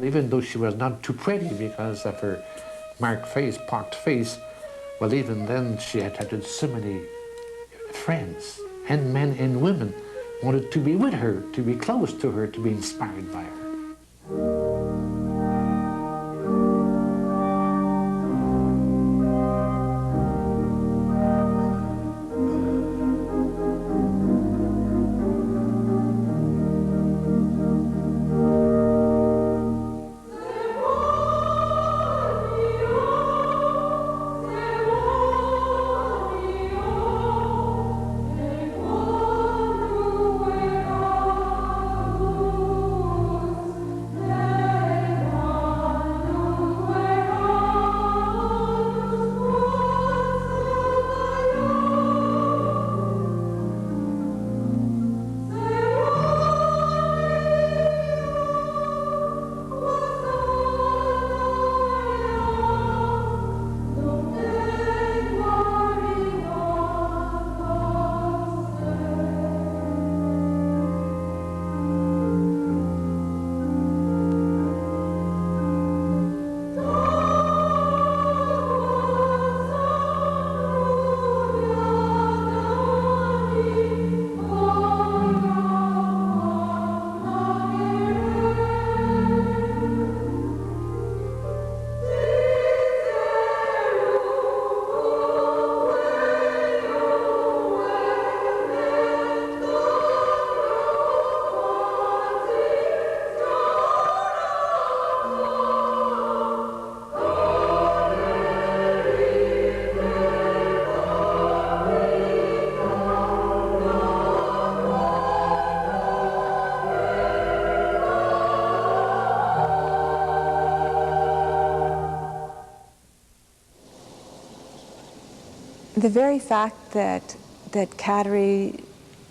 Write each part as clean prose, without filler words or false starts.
Even though she was not too pretty because of her marked face, pocked face, well, even then she attracted so many friends, and men and women wanted to be with her, to be close to her, to be inspired by her. The very fact that Kateri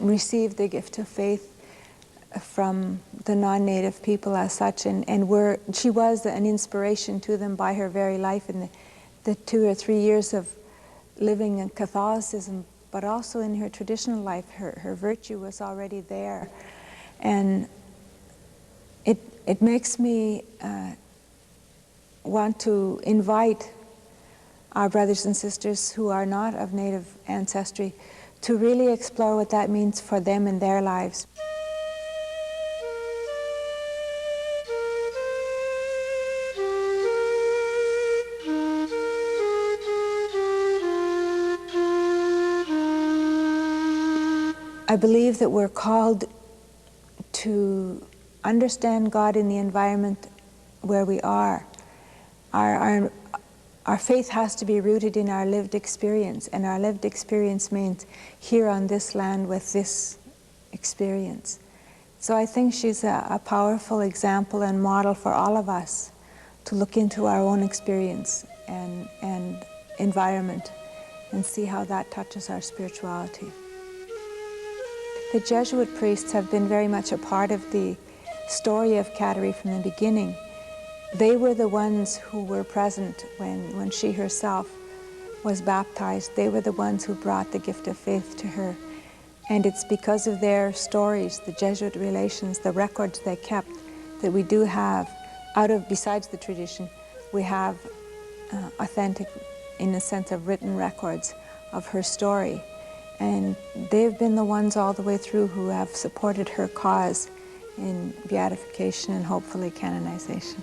received the gift of faith from the non-native people as such, and she was an inspiration to them by her very life in the 2 or 3 years of living in Catholicism, but also in her traditional life, her virtue was already there. And it makes me want to invite our brothers and sisters who are not of native ancestry to really explore what that means for them in their lives. I believe that we're called to understand God in the environment where we are. Our faith has to be rooted in our lived experience, and our lived experience means here on this land with this experience. So I think she's a powerful example and model for all of us to look into our own experience and environment and see how that touches our spirituality. The Jesuit priests have been very much a part of the story of Kateri from the beginning. They were the ones who were present when she herself was baptized. They were the ones who brought the gift of faith to her. And it's because of their stories, the Jesuit relations, the records they kept, that we do have, besides the tradition, we have authentic, in the sense of written records of her story. And they've been the ones all the way through who have supported her cause in beatification and hopefully canonization.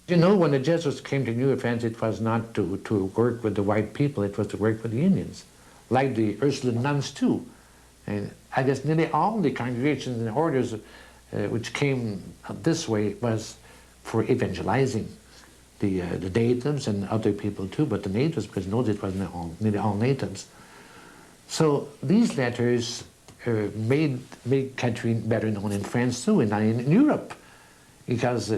You know, when the Jesuits came to New France, it was not to work with the white people, it was to work with the Indians, like the Ursuline nuns too. And I guess nearly all the congregations and orders which came this way was for evangelizing the natives and other people too, but the natives, because those it was nearly all natives. So these letters made Catherine better known in France too, and in Europe, because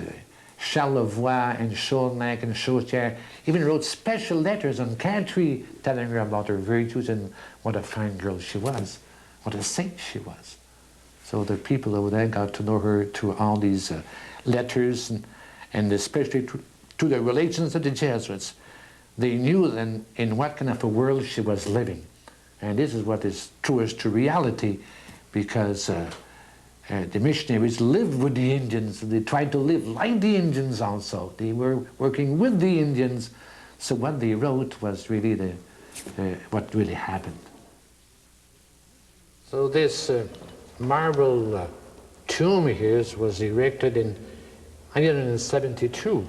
Charlevoix and Chaulnac and Chautier even wrote special letters on Kateri, telling her about her virtues and what a fine girl she was, what a saint she was. So the people over there got to know her through all these letters, and especially to the relations of the Jesuits. They knew then in what kind of a world she was living. And this is what is truest to reality, because the missionaries lived with the Indians. They tried to live like the Indians also. They were working with the Indians. So what they wrote was really what really happened. So this marble tomb here was erected in 1972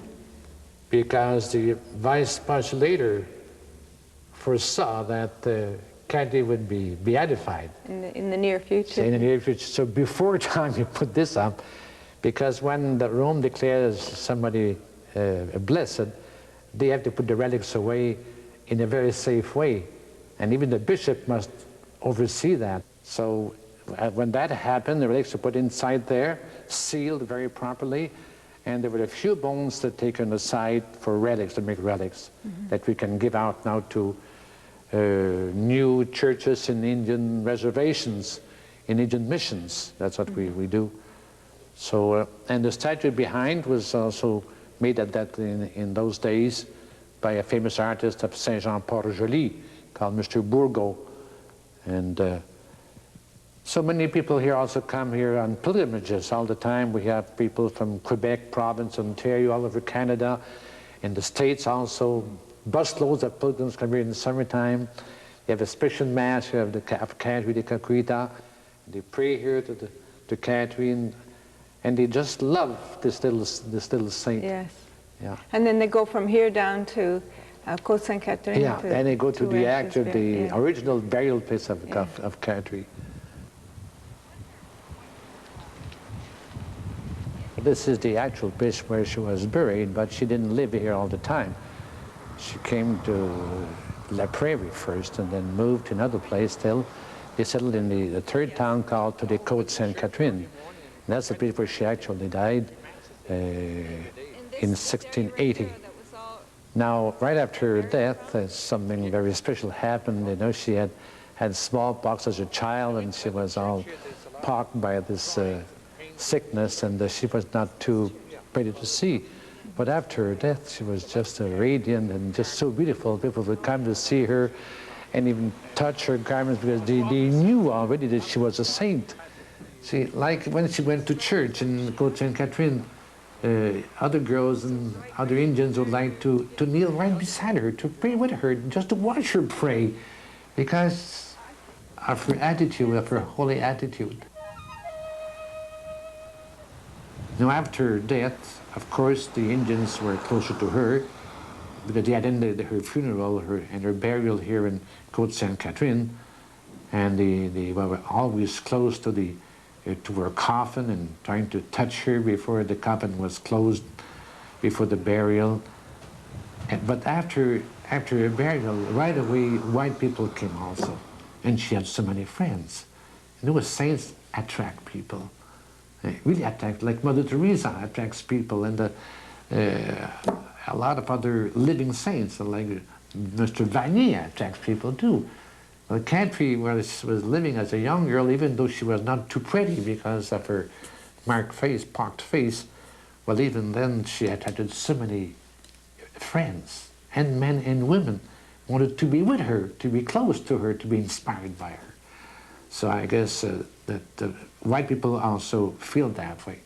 because the vice postulator foresaw that Kateri would be beatified. In the near future. In the near future. So before time you put this up, because when the Rome declares somebody blessed, they have to put the relics away in a very safe way. And even the bishop must oversee that. So when that happened, the relics were put inside there, sealed very properly, and there were a few bones that taken aside for relics, to make relics, that we can give out now to new churches in Indian reservations, in Indian missions. That's what we do. So, and the statue behind was also made in those days by a famous artist of Saint-Jean-Port-Joli called Mr. Bourgault. And so many people here also come here on pilgrimages all the time. We have people from Quebec province, Ontario, all over Canada, in the States also. Busloads of pilgrims come here in the summertime. You have a special mass here of Kateri de Caquita. They pray here to Kateri, and they just love this little saint. Yes. Yeah. And then they go from here down to Côte Sainte-Catherine. Yeah, and they go to the original burial place of Kateri. This is the actual place where she was buried, but she didn't live here all the time. She came to La Prairie first and then moved to another place still. They settled in the third town called to the Côte Sainte-Catherine. That's the place where she actually died in 1680. Now, right after her death, something very special happened. You know, she had smallpox as a child, and she was all pocked by this sickness, and she was not too pretty to see. But after her death, she was just radiant and just so beautiful. People would come to see her and even touch her garments because they knew already that she was a saint. See, like when she went to church in Côte Sainte-Catherine, other girls and other Indians would like to kneel right beside her, to pray with her, just to watch her pray, because of her attitude, of her holy attitude. Now, after her death, of course, the Indians were closer to her, because they had ended her funeral and her burial here in Côte Sainte-Catherine, and they were always close to her coffin and trying to touch her before the coffin was closed, before the burial. But after her burial, right away, white people came also, and she had so many friends. You know, saints attract people. Really attract, like Mother Teresa attracts people, and a lot of other living saints, like Mr. Vanier attracts people too. Well, Kateri was living as a young girl, even though she was not too pretty because of her marked face, pocked face. Well, even then she attracted so many friends, and men and women wanted to be with her, to be close to her, to be inspired by her. So I guess that white people also feel that way.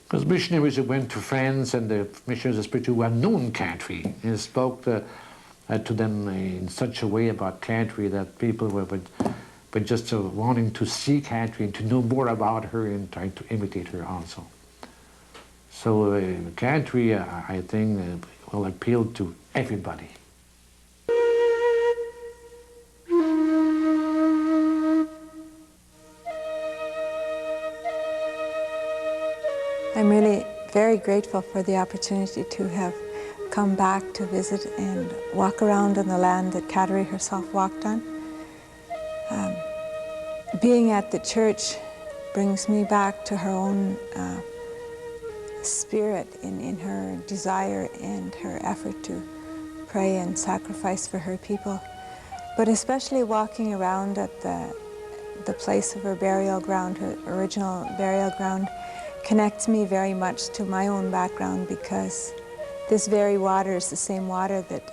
Because missionaries who went to France, and the missionaries especially who had known Kateri, and spoke to them in such a way about Kateri that people were just wanting to see Kateri and to know more about her and trying to imitate her also. So Kateri, I think, will appeal to everybody. I'm really very grateful for the opportunity to have come back to visit and walk around on the land that Kateri herself walked on. Being at the church brings me back to her own spirit in her desire and her effort to pray and sacrifice for her people. But especially walking around at the place of her burial ground, her original burial ground, connects me very much to my own background, because this very water is the same water that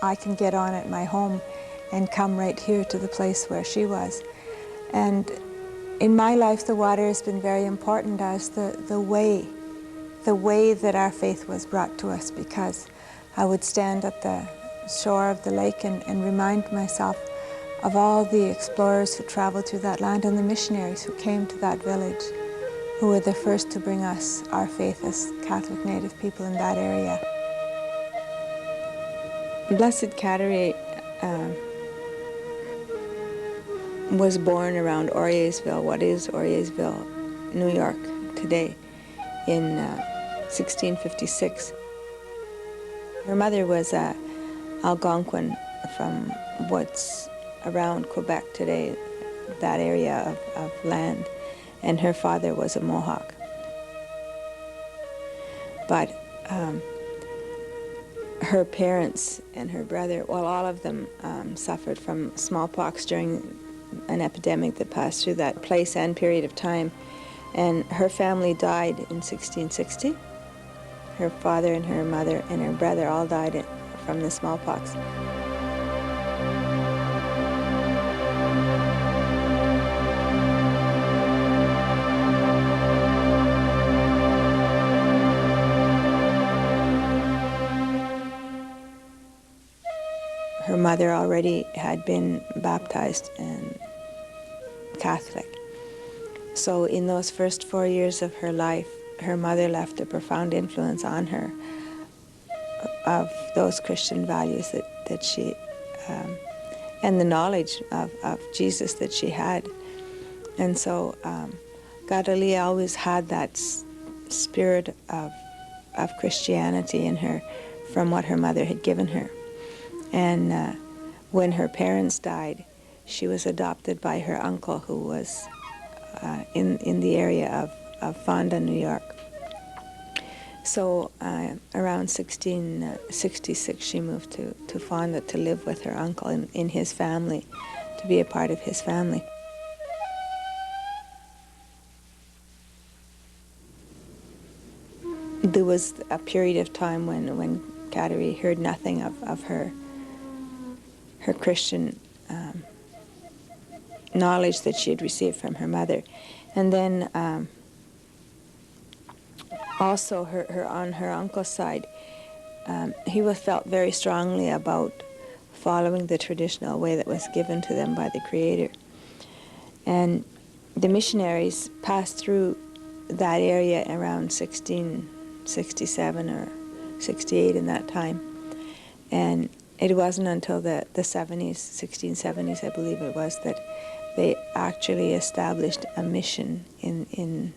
I can get on at my home and come right here to the place where she was. And In my life, the water has been very important as the way that our faith was brought to us, because I would stand at the shore of the lake and remind myself of all the explorers who traveled through that land and the missionaries who came to that village, who were the first to bring us our faith as Catholic Native people in that area. Blessed Kateri was born around Auriesville, what is Auriesville, New York today, in 1656. Her mother was a Algonquin from what's around Quebec today, that area of land, and her father was a Mohawk. But her parents and her brother, well, all of them suffered from smallpox during an epidemic that passed through that place and period of time. And her family died in 1660. Her father and her mother and her brother all died from the smallpox. Her mother already had been baptized and Catholic. So in those first 4 years of her life, her mother left a profound influence on her of those Christian values that she, and the knowledge of Jesus that she had. And so Kateri always had that spirit of Christianity in her from what her mother had given her. And when her parents died, she was adopted by her uncle, who was in the area of Fonda, New York. So around 1666, she moved to Fonda to live with her uncle in his family, to be a part of his family. There was a period of time when Kateri heard nothing of her Christian knowledge that she had received from her mother. And then also on her uncle's side, he felt very strongly about following the traditional way that was given to them by the Creator. And the missionaries passed through that area around 1667 or 68 in that time. And it wasn't until the 70s, 1670s, I believe it was, that they actually established a mission in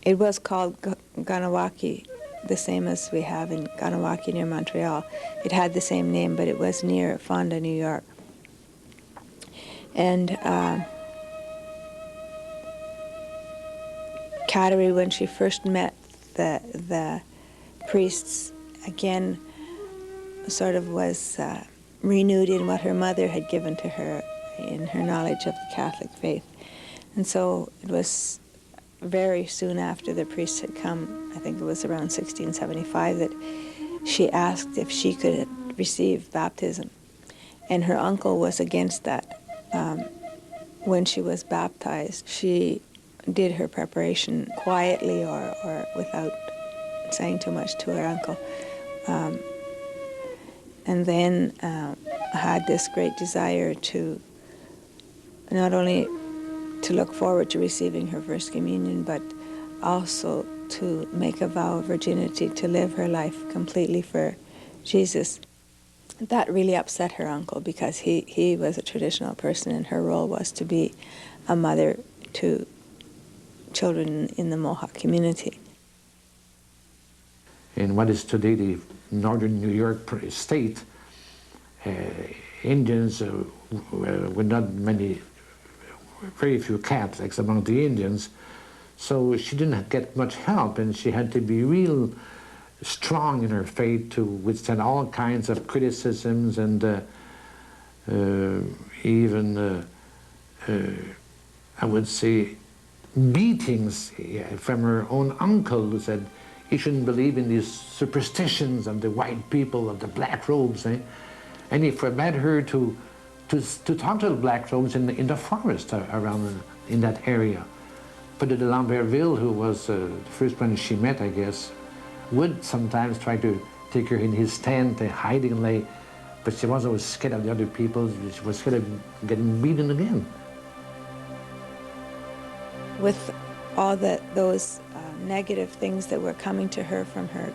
it was called Ganawaki, the same as we have in Ganawaki near Montreal. It had the same name, but it was near Fonda, New York. And Kateri, when she first met the priests, again, sort of was renewed in what her mother had given to her in her knowledge of the Catholic faith. And so it was very soon after the priests had come, I think it was around 1675, that she asked if she could receive baptism. And her uncle was against that. When she was baptized, she did her preparation quietly or without saying too much to her uncle. And then had this great desire to not only to look forward to receiving her first communion, but also to make a vow of virginity, to live her life completely for Jesus. That really upset her uncle, because he was a traditional person and her role was to be a mother to children in the Mohawk community. In what is today the northern New York state, Indians were not very few Catholics among the Indians, so she didn't get much help, and she had to be real strong in her faith to withstand all kinds of criticisms and even, I would say, beatings from her own uncle, who said he shouldn't believe in these superstitions of the white people, of the black robes, and he forbade her to to talk to the black folks in the forest around in that area. But de Lambertville, who was the first one she met, I guess, would sometimes try to take her in his tent, hiding lay, but she was always scared of the other people. She was scared of getting beaten again. With all those negative things that were coming to her from her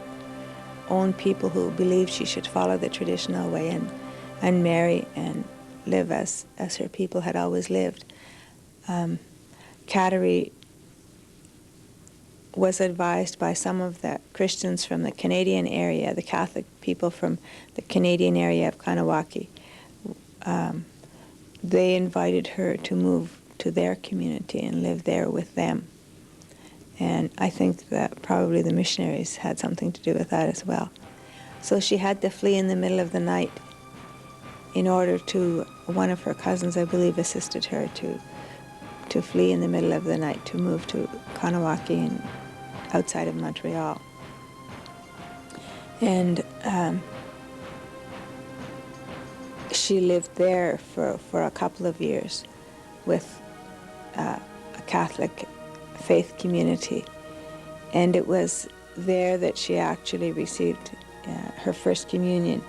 own people who believed she should follow the traditional way and marry and live as her people had always lived, Kateri was advised by some of the Christians from the Canadian area, the Catholic people from the Canadian area of Kanawaki. They invited her to move to their community and live there with them. And I think that probably the missionaries had something to do with that as well. So she had to flee in the middle of the night in order to, one of her cousins, I believe, assisted her to flee in the middle of the night, to move to Kanawaki and outside of Montreal. And she lived there for a couple of years with a Catholic faith community. And it was there that she actually received her first communion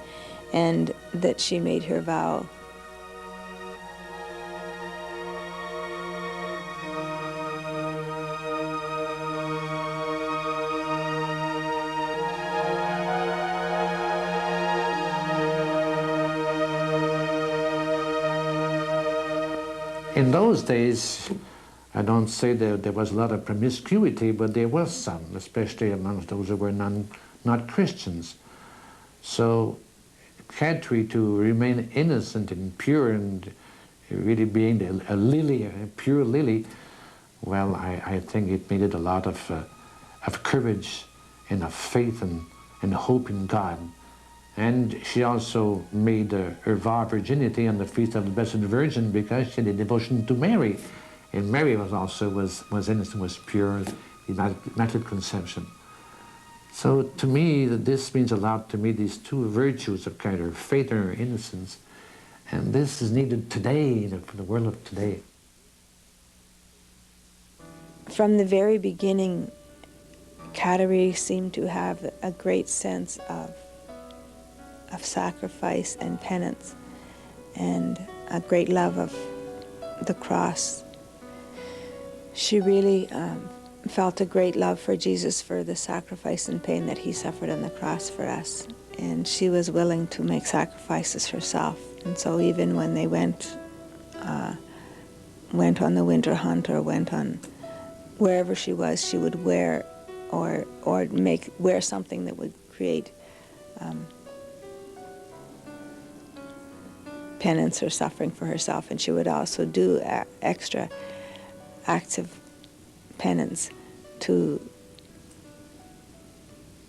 and that she made her vow. In those days, I don't say that there was a lot of promiscuity, but there was some, especially amongst those who were not Christians. So Kateri, to remain innocent and pure and really being a lily, a pure lily, well, I think it needed a lot of courage and of faith and hope in God. And she also made her vow of virginity on the Feast of the Blessed Virgin because she had a devotion to Mary. And Mary was innocent, was pure, immaculate conception. So to me, this means a lot to me, these two virtues of kind of faith and her innocence. And this is needed today, for the world of today. From the very beginning, Kateri seemed to have a great sense of sacrifice and penance, and a great love of the cross. She really felt a great love for Jesus, for the sacrifice and pain that he suffered on the cross for us. And she was willing to make sacrifices herself. And so even when they went on the winter hunt or went on wherever she was, she would wear or wear something that would create penance or suffering for herself. And she would also do extra acts of penance to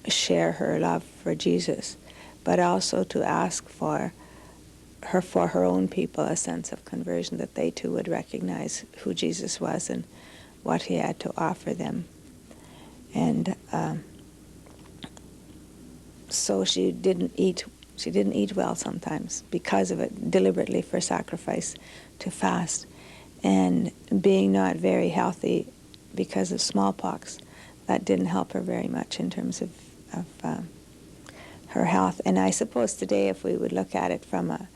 share her love for Jesus, but also to ask for her own people a sense of conversion, that they too would recognize who Jesus was and what he had to offer them. And so she didn't eat well sometimes because of it, deliberately for sacrifice, to fast. And being not very healthy because of smallpox, that didn't help her very much in terms of her health. And I suppose today, if we would look at it from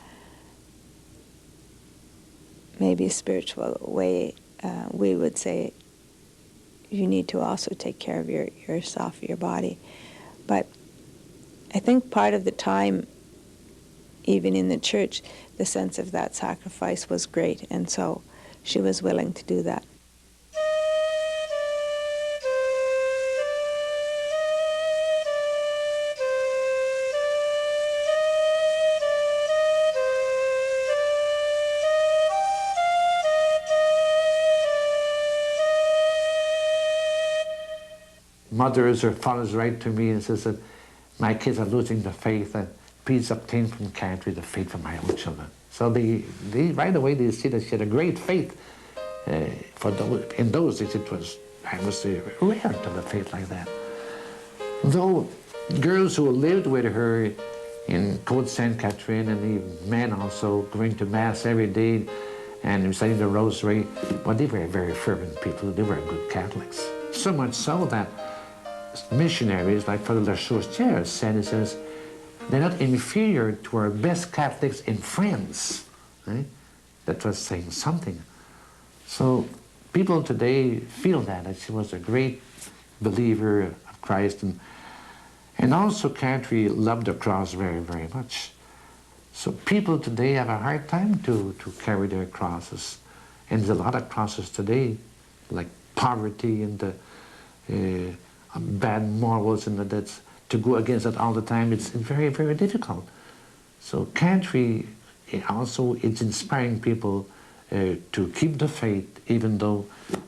maybe a spiritual way, we would say you need to also take care of yourself, your body. But I think part of the time, even in the church, the sense of that sacrifice was great, and so she was willing to do that. Mothers or fathers write to me and says that my kids are losing the faith, and please obtain from Kateri the faith for my own children. So they right away they see that she had a great faith. In those days it was, I must say, rare to have a faith like that. Though girls who lived with her in Côte Sainte Catherine, and the men also going to Mass every day and reciting the Rosary. Well, they were very fervent people. They were good Catholics. So much so that missionaries like Father Lachaussetière said, he says, they're not inferior to our best Catholics in France. Right? That was saying something. So people today feel that she was a great believer of Christ, and also Kateri loved the cross very, very much. So people today have a hard time to carry their crosses. And there's a lot of crosses today, like poverty and the bad morals, and that's to go against that all the time. It's very, very difficult. So Kateri also is inspiring people to keep the faith, even though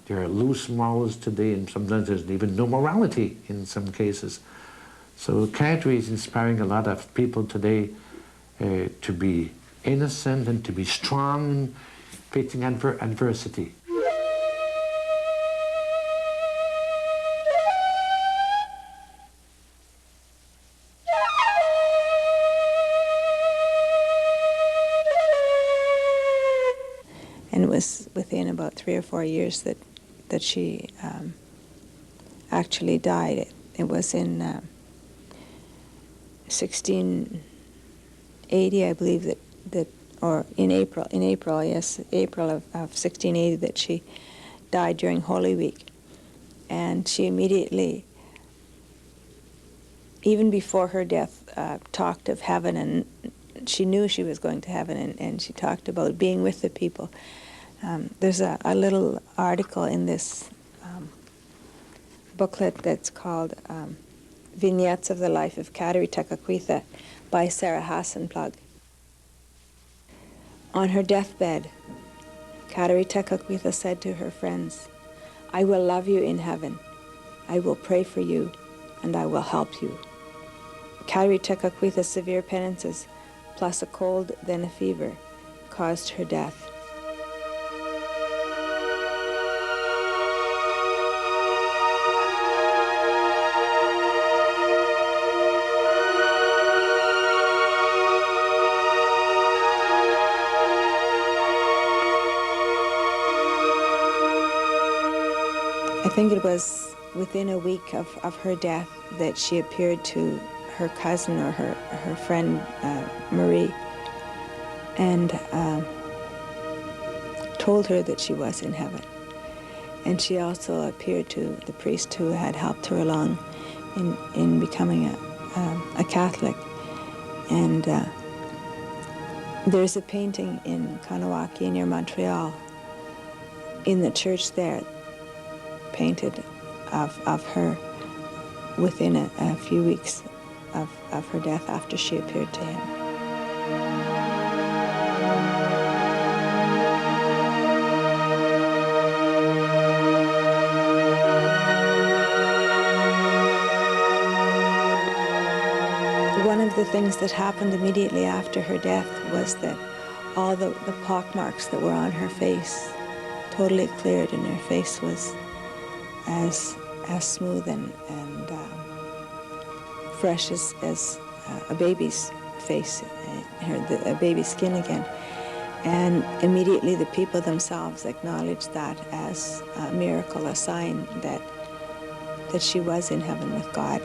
there are loose morals today, and sometimes there's even no morality in some cases. So Kateri is inspiring a lot of people today to be innocent and to be strong facing adversity. And it was within about 3 or 4 years that she actually died. It was in 1680, I believe, that or in April, yes, April of 1680, that she died during Holy Week. And she immediately, even before her death, talked of heaven, and she knew she was going to heaven, and she talked about being with the people. There's a little article in this booklet that's called Vignettes of the Life of Kateri Tekakwitha by Sarah Hassenplug. On her deathbed, Kateri Tekakwitha said to her friends, "I will love you in heaven. I will pray for you, and I will help you." Kateri Tekakwitha's severe penances, plus a cold, then a fever, caused her death. I think it was within a week of her death that she appeared to her cousin or her friend Marie, and told her that she was in heaven. And she also appeared to the priest who had helped her along in becoming a Catholic. And there's a painting in Kanawaki near Montreal, in the church there, painted of her within a few weeks of her death, after she appeared to him. One of the things that happened immediately after her death was that all the pockmarks that were on her face totally cleared, and her face was as smooth and fresh as a baby's face, a baby's skin again. And immediately the people themselves acknowledged that as a miracle, a sign that she was in heaven with God.